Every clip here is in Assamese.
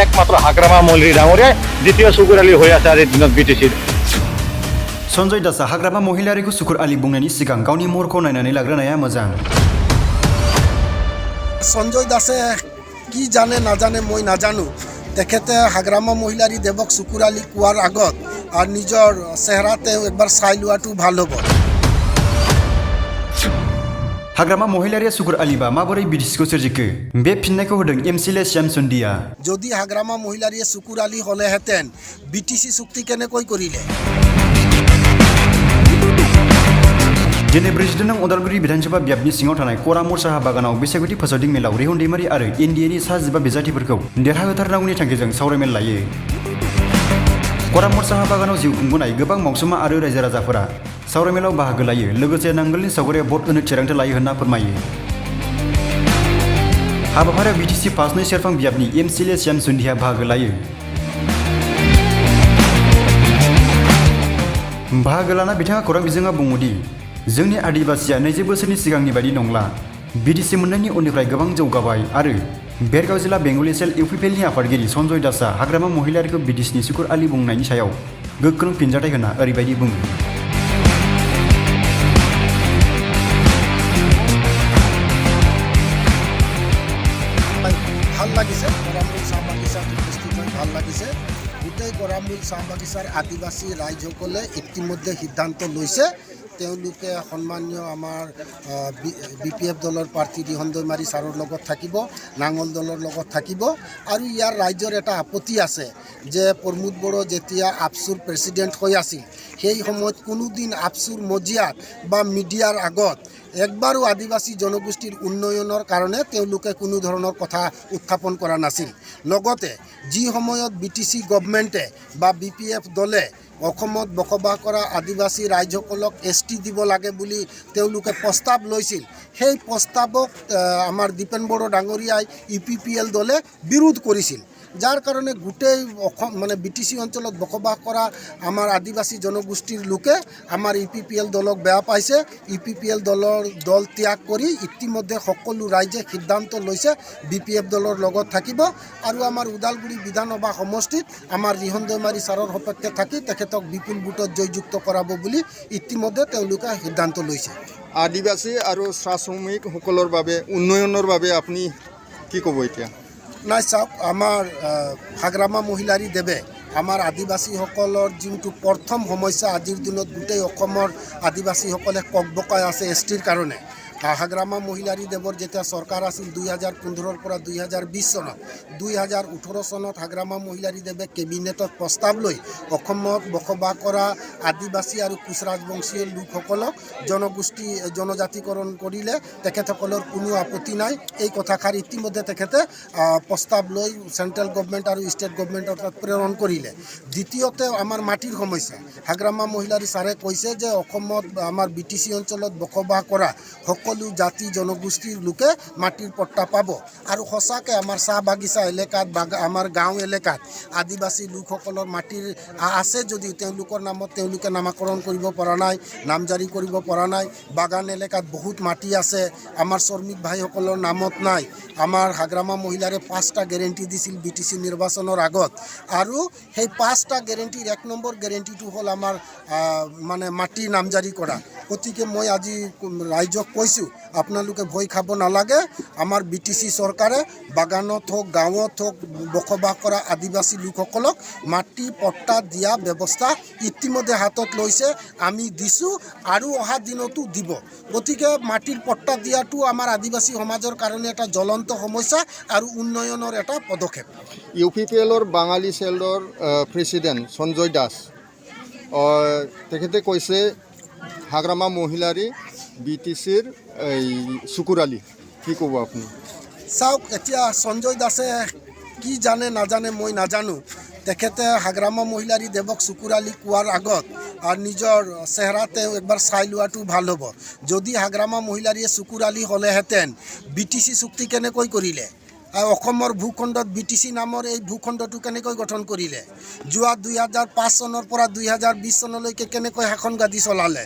একমাত্ৰ হাগ্ৰামা মহিলাৰী ডাঙৰীয়াই দ্বিতীয় চুকুৰ আলী হৈ আছে আজিৰ দিনত বিটিচিৰ। सन्जय दासआ हाग्रामा महिलारिखौ सुकुर आली बुंनायनि सिगां गावनि महरखौ नायनानै लाग्रोनाया मोजां। সঞ্জয় দাসে কি জানে নাজানে মই নাজানো, তেখেতে হাগ্ৰামা মহিলাৰী দেৱক চকুৰ আলী কোৱাৰ আগত আৰু নিজৰ চেহেৰাতে একবাৰ চাই লোৱাটো ভাল হ'ব। हाग्रामा महिलारिया सुकुर आलीबा माबोरै बिटिसिखौ सोरजिखो? बे फिननायखौ होदों एमसिएलए श्याम चन्दिया। যদি হাগ্ৰামা মহিলাৰীয়ে চকুৰ আলী হ'লেহেঁতেন বিটিচি চুক্তি কেনেকৈ কৰিলে? दिनै 42 नं उदालगुरि विधानसभा बियाबनि सिङाव थानाय करामुर साहा बागानाव बिसायख'थि फोसावदिं मेलाव रेहन दैमारि आरो एनडिएनि सा 15 बिजाथिफोरखौ देरहाहोथारनांगौनि थांखिजों सावरायमेल लायो। करामुर साहा बागानाव जिउ खुंबोनाय गोबां मावसुमा आरो रायजो राजाफोरा सावरायमेलाव बाहागो लायो, लोगोसे नांगोलनि सावगारियाव भट होनो थिरांथा लायो होनना फोरमायो। हाबाफारियाव बिटिसि फार्स्ट नै सेरफां बियाबनि एमसिएलए श्याम चन्दिया बाहागो लायो। बाहागो लाना बिथाङा खौरां बिजोङा बुङोदि जोंनि आदिबासिया 20 बोसोरनि सिगांनि बायदि नंला। बिटिसि मोननायनि उननिफ्राय गोबां जौगाबाय आरो बेरगाव जिल्ला बेंगली सेल इउपिपिएलनि आफादगिरि सन्जय दासआ हाग्रामा महिलारिखौ बिटिसिनि सुकुर आली बुंनायनि सायाव गोख्रों फिनजाथाय होना ओरैबायदि बुङो। ভাল লাগিছে, কৰামুল চাহ বাগিচাত উপস্থিত হৈ ভাল লাগিছে। গোটেই কৰামুল চাহ বাগিচাৰ আদিবাসী ৰাইজসকলে ইতিমধ্যে সিদ্ধান্ত লৈছে তেওঁলোকে সন্মানীয় আমাৰ BPF দলৰ প্ৰাৰ্থী ৰিহন দৈমাৰী ছাৰৰ লগত থাকিব, নাঙল দলৰ লগত থাকিব। আৰু ইয়াৰ ৰাইজৰ এটা আপত্তি আছে যে প্ৰমোদ বড়ো যেতিয়া আপচুৰ প্ৰেচিডেণ্ট হৈ আছিল সেই সময়ত কোনোদিন আপচুৰ মজিয়াত বা মিডিয়াৰ আগত একবাৰো আদিবাসী জনগোষ্ঠীৰ উন্নয়নৰ কাৰণে তেওঁলোকে কোনো ধৰণৰ কথা উত্থাপন কৰা নাছিল। লগতে যি সময়ত BTC গভৰ্ণমেণ্টে বা BPF দলে অসমত বসবাস কৰা আদিবাসী ৰাইজসকলক ST দিব লাগে বুলি তেওঁলোকে প্ৰস্তাৱ লৈছিল, সেই প্ৰস্তাৱক আমাৰ দীপেন বড়ো ডাঙৰীয়াই UPPL দলে বিৰোধ কৰিছিল। যাৰ কাৰণে গোটেই অসম মানে BTC অঞ্চলত বসবাস কৰা আমাৰ আদিবাসী জনগোষ্ঠীৰ লোকে আমাৰ UPPL দলক বেয়া পাইছে। UPPL দল ত্যাগ কৰি ইতিমধ্যে সকলো ৰাইজে সিদ্ধান্ত লৈছে BPF দলৰ লগত থাকিব আৰু আমাৰ ওদালগুৰি বিধানসভা সমষ্টিত আমাৰ ৰিহন দৈমাৰী ছাৰৰ সপক্ষে থাকি তেখেতক বিপুল ভোটত জয়যুক্ত কৰাব বুলি ইতিমধ্যে তেওঁলোকে সিদ্ধান্ত লৈছে। আদিবাসী আৰু চাহ শ্ৰমিকসকলৰ বাবে উন্নয়নৰ বাবে আপুনি কি ক'ব এতিয়া? নাই চাওক, আমাৰ হাগ্ৰামা মহিলাৰী দেৱে আমাৰ আদিবাসীসকলৰ যোনটো প্ৰথম সমস্যা আজিৰ দিনত গোটেই অসমৰ আদিবাসীসকলে ককবকাই আছে STৰ কাৰণে। হাগ্ৰামা মহিলাৰী দেৱৰ যেতিয়া চৰকাৰ আছিল 2015 পৰা 2020 চনত, 2018 চনত হাগ্ৰামা মহিলাৰী দেৱে কেবিনেটত প্ৰস্তাৱ লৈ অসমত বসবাস কৰা আদিবাসী আৰু কোচ ৰাজবংশীয় লোকসকলক জনজাতিকৰণ কৰিলে তেখেতসকলৰ কোনো আপত্তি নাই। এই কথাষাৰ ইতিমধ্যে তেখেতে প্ৰস্তাৱ লৈ চেণ্ট্ৰেল গভৰ্ণমেণ্ট আৰু ষ্টেট গভৰ্ণমেণ্টৰ তাত প্ৰেৰণ কৰিলে। দ্বিতীয়তে আমাৰ মাটিৰ সমস্যা। হাগ্ৰামা মহিলাৰী ছাৰে কৈছে যে অসমত আমাৰ BTC অঞ্চলত বসবাস কৰা সকলো জাতি জনগোষ্ঠীৰ লোকে মাটিৰ পট্টা পাব। আৰু সঁচাকৈ আমাৰ চাহ বাগিচা এলেকাত বা আমাৰ গাঁও এলেকাত আদিবাসী লোকসকলৰ মাটিৰ আছে যদিও তেওঁলোকৰ নামত তেওঁলোকে নামাকৰণ কৰিব পৰা নাই, নামজাৰি কৰিব পৰা নাই। বাগান এলেকাত বহুত মাটি আছে, আমাৰ শ্ৰমিক ভাইসকলৰ নামত নাই। আমাৰ হাগ্ৰামা মহিলাৰে 5টা গেৰেণ্টি দিছিল BTC নিৰ্বাচনৰ আগত, আৰু সেই 5টা গেৰেণ্টিৰ 1 নম্বৰ গেৰেণ্টিটো হ'ল আমাৰ মানে মাটি নামজাৰি কৰা। গতিকে মই আজি ৰাইজক কৈছোঁ আপোনালোকে ভয় খাব নালাগে। আমাৰ BTC চৰকাৰে বাগানত হওক গাঁৱত হওক বসবাস কৰা আদিবাসী লোকসকলক মাটি পট্টা দিয়া ব্যৱস্থা ইতিমধ্যে হাতত লৈছে, আমি দিছোঁ আৰু অহা দিনতো দিব। গতিকে মাটিৰ পট্টা দিয়াটো আমাৰ আদিবাসী সমাজৰ কাৰণে এটা জ্বলন্ত সমস্যা আৰু উন্নয়নৰ এটা পদক্ষেপ। UPPLৰ বাঙালী চেলৰ প্ৰেচিডেণ্ট সঞ্জয় দাস তেখেতে কৈছে হাগ্ৰামা মহিলাৰী BTCৰ এই চুকুৰ আলী, কি ক'ব আপুনি? চাওক, এতিয়া সঞ্জয় দাসে কি জানে নাজানে মই নাজানো, তেখেতে হাগ্ৰামা মহিলাৰী দেৱক চকুৰ আলী কোৱাৰ আগত আৰু নিজৰ চেহেৰাতে একবাৰ চাই লোৱাটো ভাল হ'ব। যদি হাগ্ৰামা মহিলাৰীয়ে চকুৰ আলী হ'লেহেঁতেন BTC চুক্তি কেনেকৈ কৰিলে? অসমৰ ভূখণ্ডত BTC নামৰ এই ভূখণ্ডটো কেনেকৈ গঠন কৰিলে, যোৱা 2005 চনৰ পৰা 2020 চনলৈকে কেনেকৈ শাসন গাদী চলালে,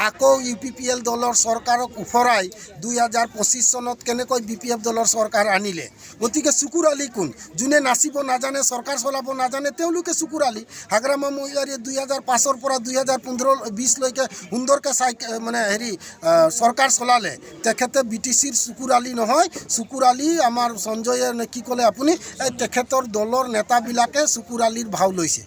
আকৌ UPPL দলৰ চৰকাৰক উফৰাই 2025 চনত কেনেকৈ BPF দলৰ চৰকাৰ আনিলে। গতিকে চুকুৰ আলি কোন? যোনে নাচিব নাজানে, চৰকাৰ চলাব নাজানে, তেওঁলোকে চুকুৰ আলি। হাগ্ৰামা মহিলাৰীয়ে 2005 পৰা 2015-20লৈকে সুন্দৰকৈ চৰকাৰ চলালে। তেখেতে BTCৰ চুকুৰ আলি নহয়, চুকুৰ আলি আমাৰ সঞ্জয়ে কি ক'লে আপুনি, এই তেখেতৰ দলৰ নেতাবিলাকে চুকুৰ আলিৰ ভাও লৈছে।